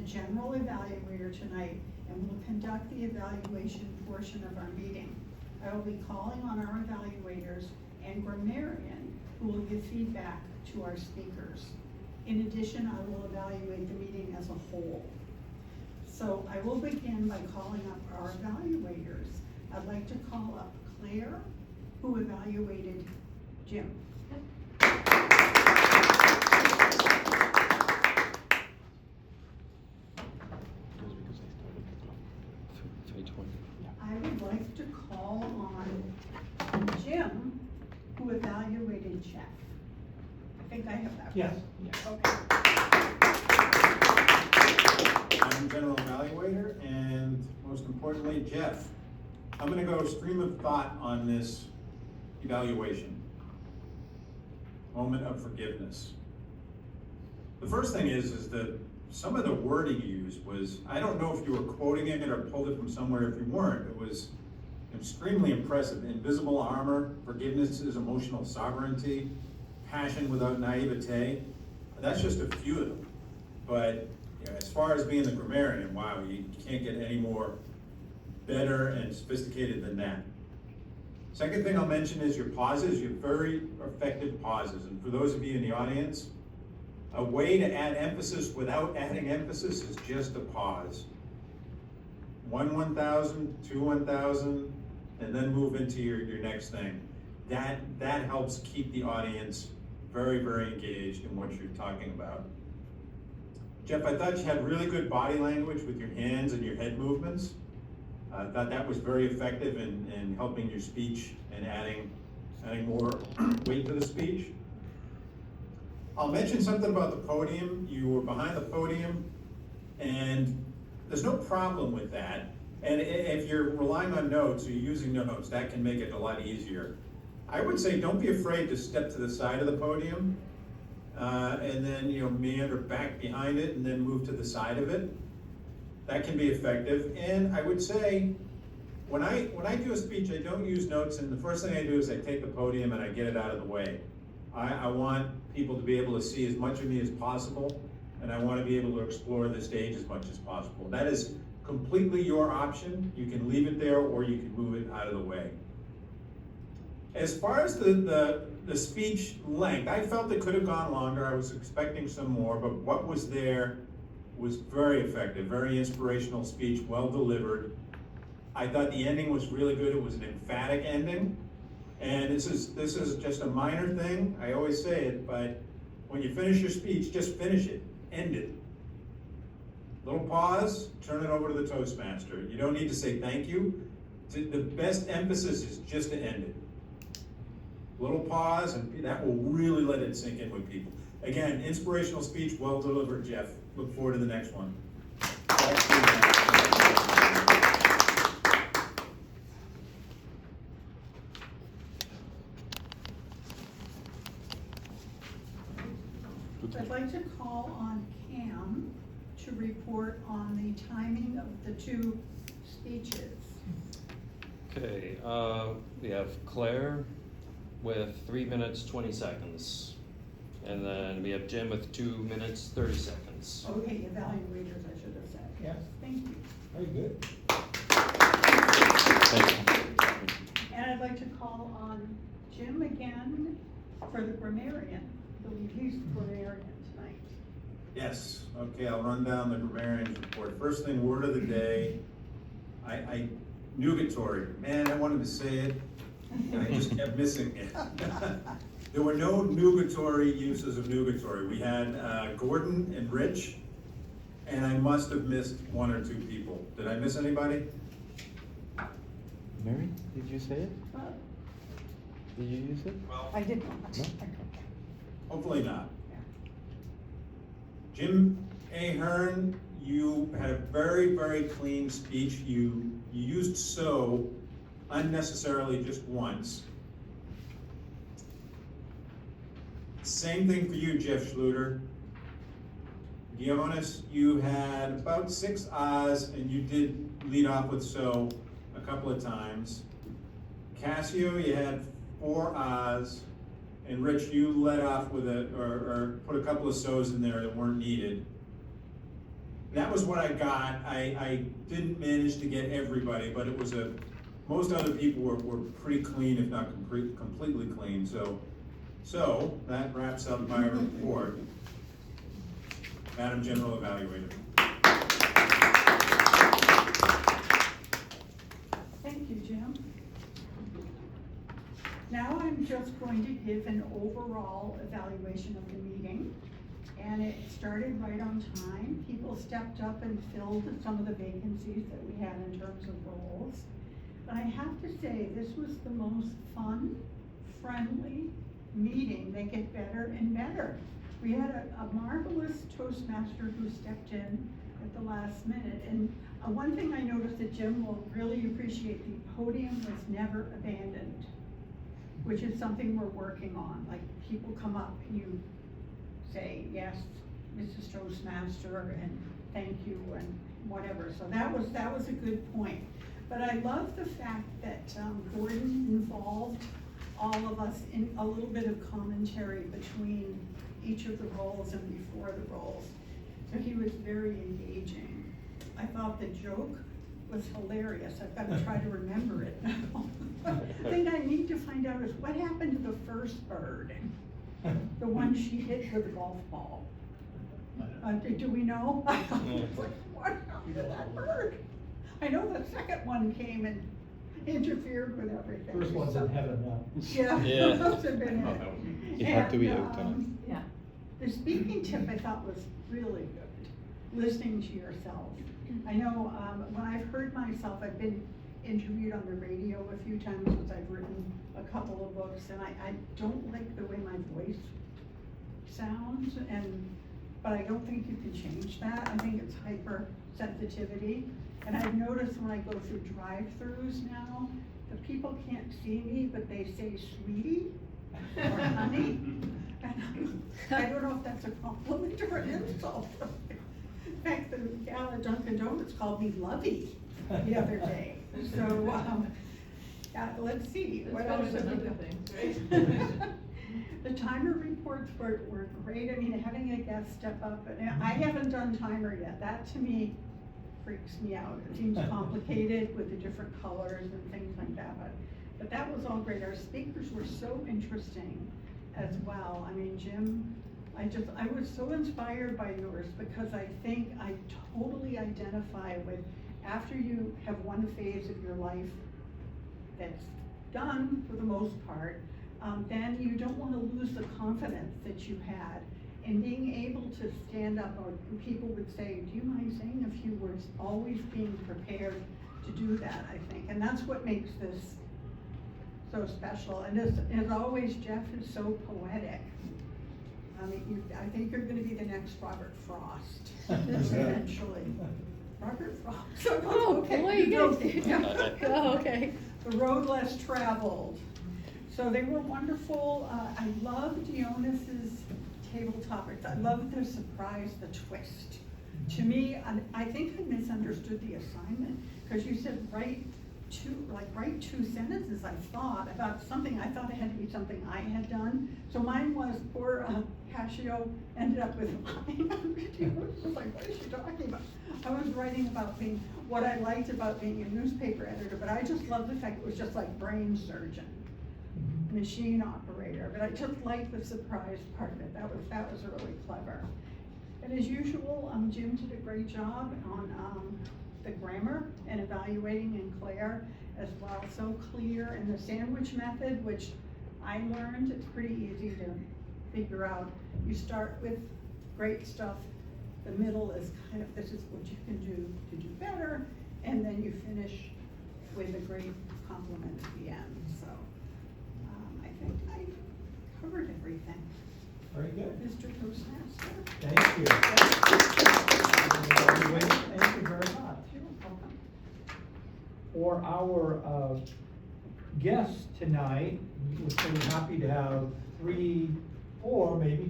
general evaluator tonight and will conduct the evaluation portion of our meeting. I will be calling on our evaluators and grammarian who will give feedback to our speakers. In addition, I will evaluate the meeting as a whole. So I will begin by calling up our evaluators. I'd like to call up Claire, who evaluated Jim. I would like to call on Jim, who evaluated Jeff. I think I have that. Yes. Okay. I'm general evaluator, and most importantly, Jeff. I'm gonna go stream of thought on this evaluation. Moment of forgiveness. The first thing is that some of the wording used was, I don't know if you were quoting it or pulled it from somewhere. If you weren't, it was extremely impressive. Invisible armor, forgiveness is emotional sovereignty, passion without naivete. That's just a few of them. But you know, as far as being the grammarian, wow, you can't get any more better and sophisticated than that. Second thing I'll mention is your pauses, your very effective pauses. And for those of you in the audience, a way to add emphasis without adding emphasis is just a pause. 1 1,000, 2 1,000, and then move into your next thing. That helps keep the audience very, very engaged in what you're talking about. Jeff, I thought you had really good body language with your hands and your head movements. I thought that was very effective in helping your speech and adding more weight to the speech. I'll mention something about the podium. You were behind the podium, and there's no problem with that. And if you're relying on notes or you're using notes, that can make it a lot easier. I would say don't be afraid to step to the side of the podium, and then meander back behind it and then move to the side of it. That can be effective. And I would say, when I do a speech, I don't use notes, and the first thing I do is I take the podium and I get it out of the way. I want people to be able to see as much of me as possible, and I want to be able to explore the stage as much as possible. That is completely your option. You can leave it there or you can move it out of the way. As far as the speech length, I felt it could have gone longer. I was expecting some more, but what was there was very effective, very inspirational speech, well delivered. I thought the ending was really good. It was an emphatic ending. And this is just a minor thing. I always say it, but when you finish your speech, just finish it, end it. Little pause, turn it over to the Toastmaster. You don't need to say thank you. The best emphasis is just to end it. Little pause, and that will really let it sink in with people. Again, inspirational speech, well delivered, Jeff. Look forward to the next one. I'd like to call on Cam to report on the timing of the two speeches. Okay, we have Claire with 3 minutes, 20 seconds. And then we have Jim with 2 minutes, 30 seconds. Okay, evaluators, I should have said. Yes. Thank you. Very good. And I'd like to call on Jim again for the grammarian. I believe he's the grammarian tonight. Yes, okay, I'll run down the grammarian's report. First thing, word of the day. Nugatory. Man, I wanted to say it, and I just kept missing it. There were no nugatory uses of nugatory. We had Gordon and Rich, and I must have missed 1 or 2 people. Did I miss anybody? Mary, did you say it? Did you use it? I did not. No? Hopefully not. Jim Ahern, you had a very, very clean speech. You used so unnecessarily just once. Same thing for you, Jeff Schluter. Dionis, you had about 6 ahs, and you did lead off with so a couple of times. Cassio, you had 4 ahs, and Rich, you led off with or put a couple of so's in there that weren't needed. that was what I got. I didn't manage to get everybody, but it was most other people were pretty clean, if not completely clean, so that wraps up my report. Madam General Evaluator. Thank you, Jim. Now I'm just going to give an overall evaluation of the meeting. And it started right on time. People stepped up and filled some of the vacancies that we had in terms of roles. But I have to say, this was the most fun, friendly meeting. They get better and better. We had a marvelous Toastmaster who stepped in at the last minute. And one thing I noticed that Jim will really appreciate, the podium was never abandoned, which is something we're working on. Like, people come up and you say, yes, Mrs. Toastmaster, and thank you, and whatever. So that was a good point. But I love the fact that Gordon involved all of us in a little bit of commentary between each of the roles and before the roles. So he was very engaging. I thought the joke was hilarious. I've got to try to remember it now. The thing I need to find out is what happened to the first bird? The one she hit with a golf ball. Do we know? I was like, what happened to that bird? I know the second one came and interfered with everything. First one's in heaven now. Yeah. Yeah. Must have been it. It had to be And, out tonight. yeah. The speaking tip I thought was really good, listening to yourself. I know when I've heard myself, I've been interviewed on the radio a few times because I've written a couple of books, and I don't like the way my voice sounds, but I don't think you can change that. I think it's hypersensitivity. And I've noticed when I go through drive-throughs now, the people can't see me, but they say sweetie or honey. And I don't know if that's a compliment or an insult. In fact, the gal at Dunkin' Donuts called me Lovey the other day. So, let's see. That's What probably else the have we other done? things, right? The timer reports were great. I mean, having a guest step up, and I haven't done timer yet. That to me freaks me out. It seems complicated with the different colors and things like that, but that was all great. Our speakers were so interesting as well. I mean, Jim, I was so inspired by yours because I think I totally identify with, after you have one phase of your life that's done for the most part, then you don't want to lose the confidence that you had. And being able to stand up, or people would say, do you mind saying a few words? Always being prepared to do that, I think. And that's what makes this so special. And as always, Jeff is so poetic. I mean, I think you're going to be the next Robert Frost, eventually. Robert Frost. Oh, Okay, boy, you're you guys. joking. Oh, okay. The road less traveled. So they were wonderful. I loved Dionys's table topics. I loved the surprise, the twist. To me, I think I misunderstood the assignment, because you said write two sentences, I thought, about something. I thought it had to be something I had done. So mine was, poor Cascio ended up with mine. I was like, what is she talking about? I was writing about what I liked about being a newspaper editor, but I just loved the fact it was just like brain surgeon, machine operator, but I just liked the surprise part of it. That was really clever. And as usual, Jim did a great job on the grammar and evaluating, and Claire as well. So clear. And the sandwich method, which I learned, it's pretty easy to figure out. You start with great stuff. The middle is kind of, this is what you can do to do better. And then you finish with a great compliment at the end. So I think I covered everything. Very good. Mr. Toastmaster. Thank you. Thank you very much. You're welcome. For our guests tonight, we're so happy to have 3, 4, maybe